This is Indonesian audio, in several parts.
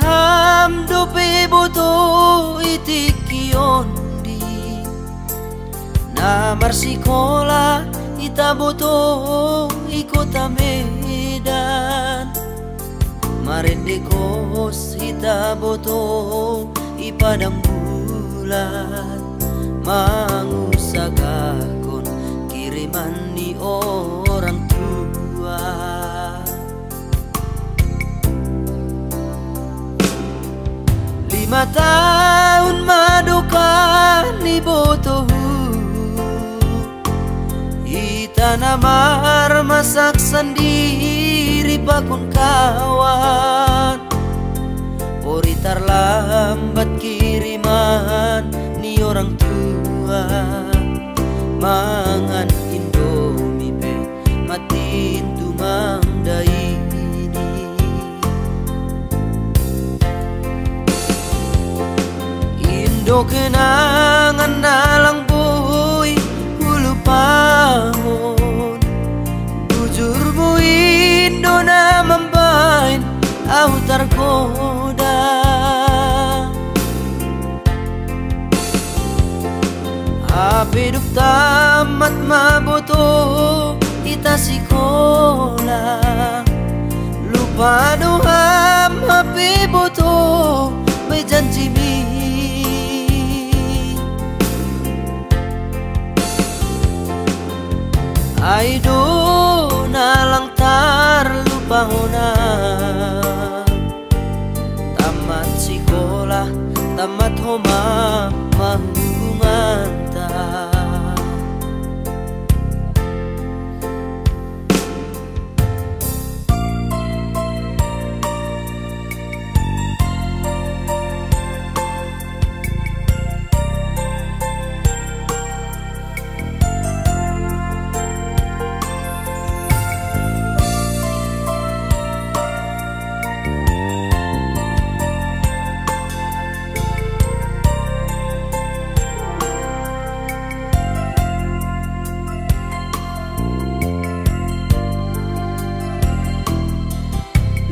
ham dope boto itikiondi na marsikola ita boto ikota Medan marende kos ita boto ipadang bulan mangusagakon kiriman ni orang tua. 5 tahun maduka ni botohu ita namar masak sendiri pakun kawan pori terlambat kiriman ni orang tua mangan indomie pe matin tumang dai Indo kenangan nalang boy hulu pahon bujurmu Indo na membain au tergoda Apeduk tamat maboto ita sikola lupa doham hape boto bejanji mi Aido nalang tar lupa hona tamat sikola tamat homa mahungan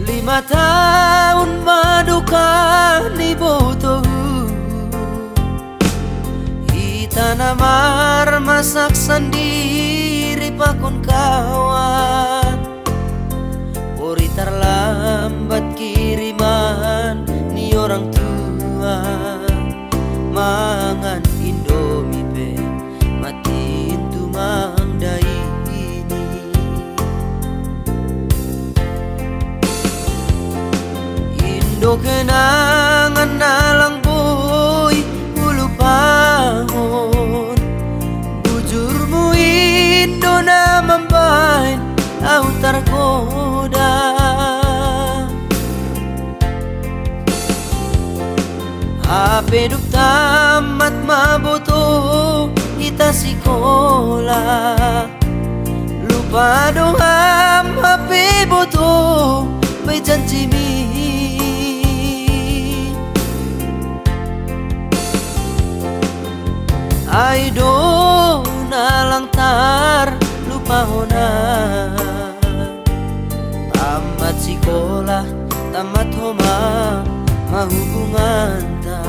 Lima tahun maduka ni botohu ita namar masak sendiri pakun kawan pori terlambat kiriman ni orang tua mangan indomie pe matin tumang dai Indo kenangan nalang boy hulu pahon bujurmu Indo na membain au tergoda Apeduk tamat maboto ita sikola lupa doham hape boto bejanji mi Aido nalang tar lupa hona tamat sikola tamat homa mahubungan ta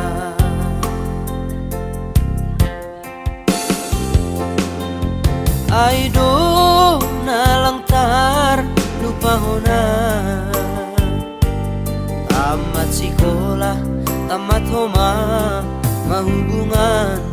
Aido nalang tar lupa hona tamat sikola tamat homa mahubungan